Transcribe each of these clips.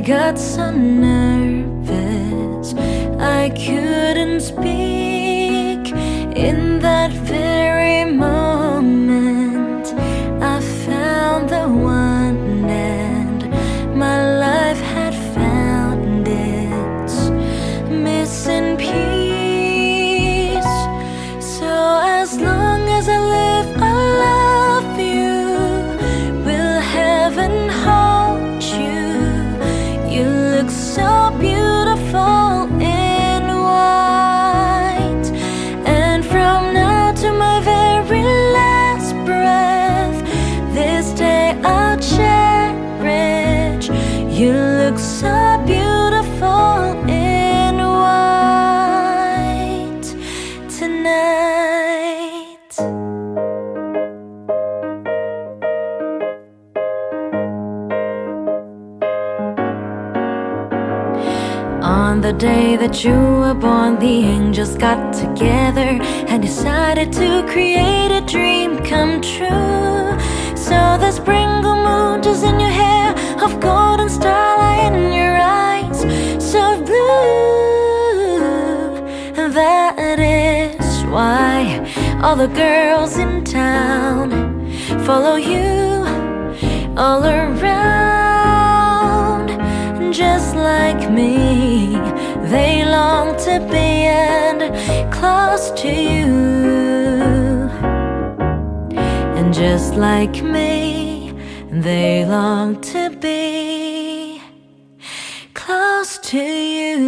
got so nervous I couldn't speak. In that very moment I found the one, and my life had found its missing piece. So as long as I live, I love you. Will heaven hold you? You look so beautiful in white. And from now to my very last breath, this day I'll cherish. You look so beautiful in white tonight. On the day that you were born, the angels got together and decided to create a dream come true. So the sprinkle moon is in your hair, of golden starlight in your eyes, so blue. And that is why all the girls in town follow you all around. Just like me, they long to be and close to you. And just like me, they long to be close to you.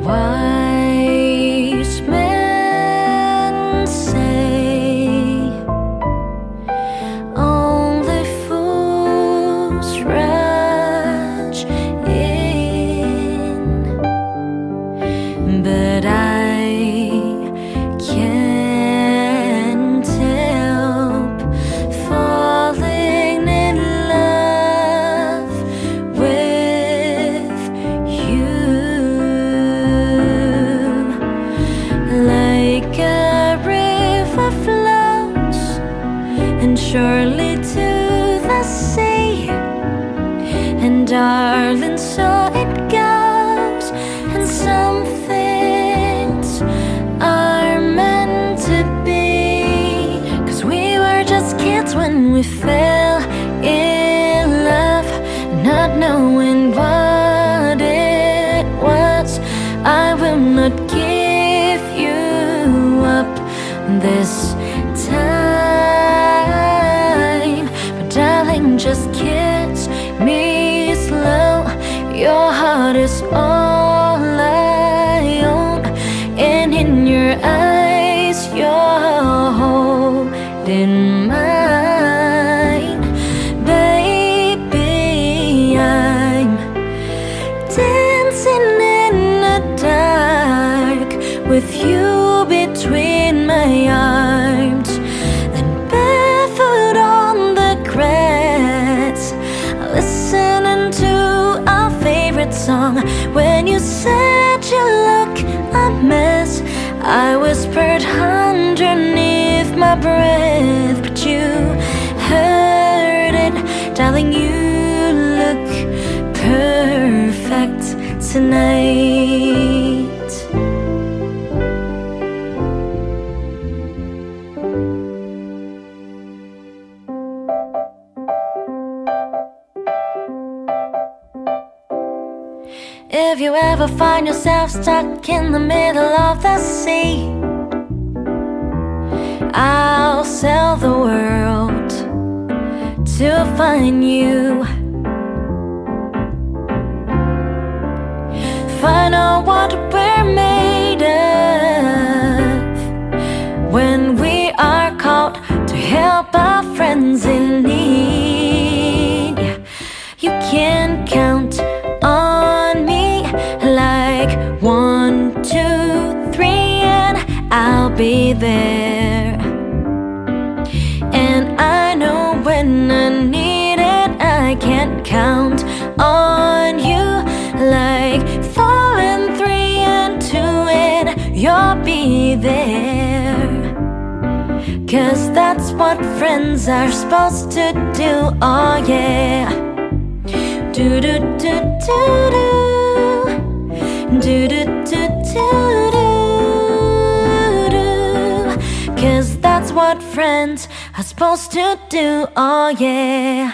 Wise men say only fools rush in, but I can't help falling in love with you. Like a river flows and surely to the sea, and darling, so it goes. And some things are meant to be, 'cause we were just kids when we fell in love, not knowing what it was. I will not give you up this time, but darling, just kiss me slow. Your heart is all I own, and in your eyes you're holding mine. Baby, I'm dancing in the dark with you between my arms, and barefoot on the grass, listening to our favorite song. When you said you look a mess, I whispered underneath my breath, but you heard it. Darling, you look perfect tonight. If you ever find yourself stuck in the middle of the sea, I'll sail the world to find you. Find out what we're made of when we are called to help our friends in need. You can count on me like 1, 2, 3, and I'll be there. And I know when I need it, I can't count on you like 4 and 3 and 2, and you'll be there. 'cause that's what friends are supposed to do. Oh yeah. Do do do do do. Do do do do do do. 'Cause that's what friends are supposed to do. Oh yeah.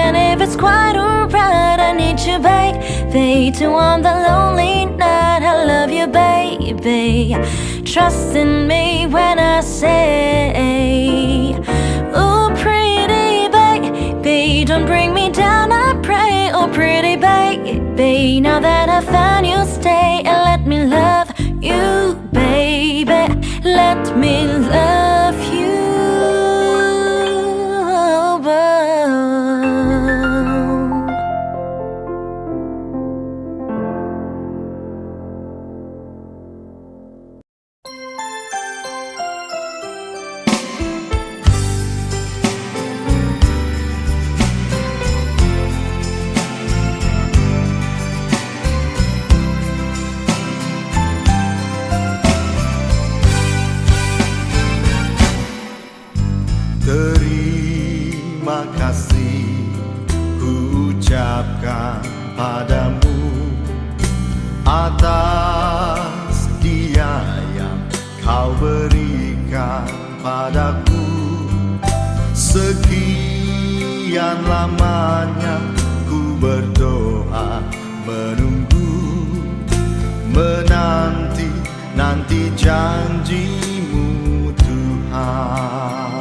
And if it's quite alright, I need you, baby, to on the lonely night. I love you, baby. Trust in me when I say, oh, pretty baby, don't bring me down, I pray. Oh, pretty baby, now that I found you, stay and let me love you, baby. Let me love you. Terima kasih ku ucapkan padamu atas dia yang kau berikan padaku. Sekian lamanya ku berdoa, menunggu, menanti janjimu Tuhan.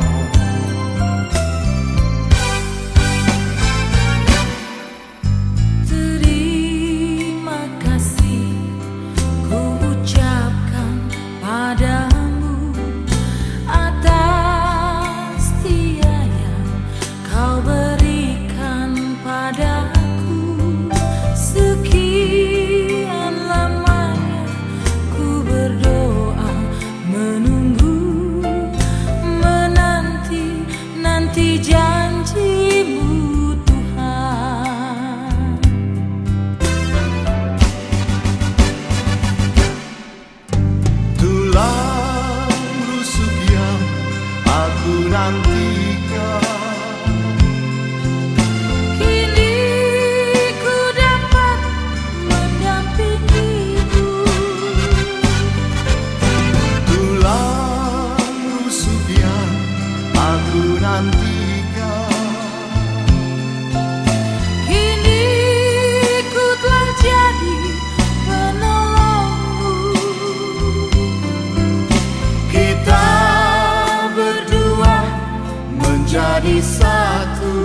Menjadi satu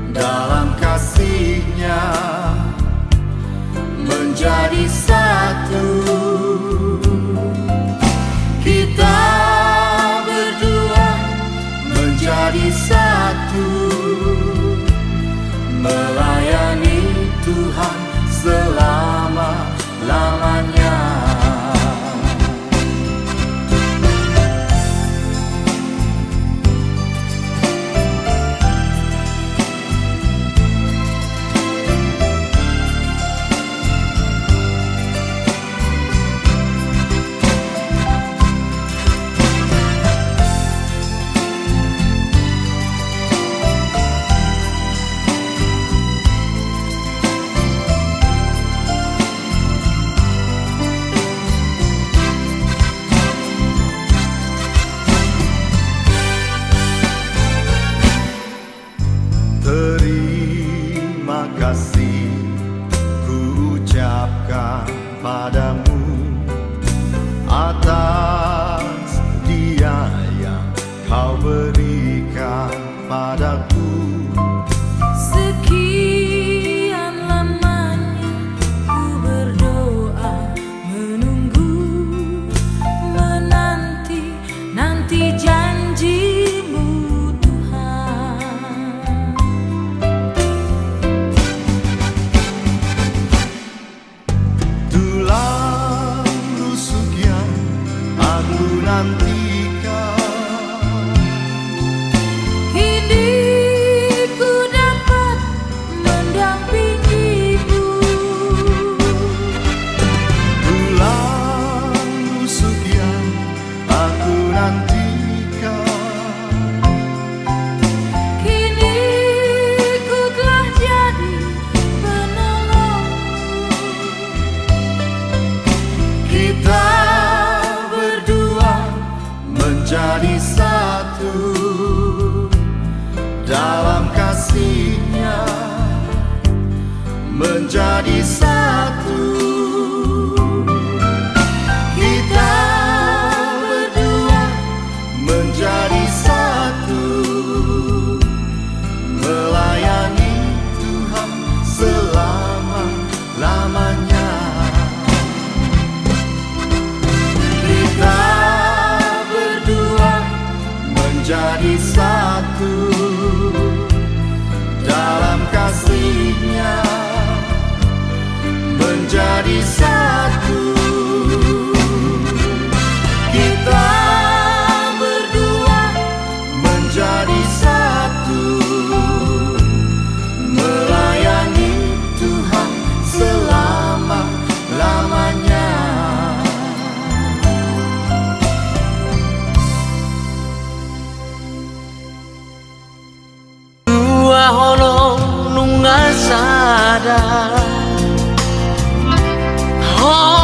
dalam kasih-Nya, menjadi satu. Kita berdua menjadi satu, melayani Tuhan selama-lamanya. dalam kasih-Nya menjadi satu. Kita berdua menjadi satu, melayani Tuhan selama-lamanya. Kita berdua menjadi satu dalam kasih-Nya menjadi satu. Kita berdua menjadi satu, melayani Tuhan selama-lamanya. Dua holong nungasada. Oh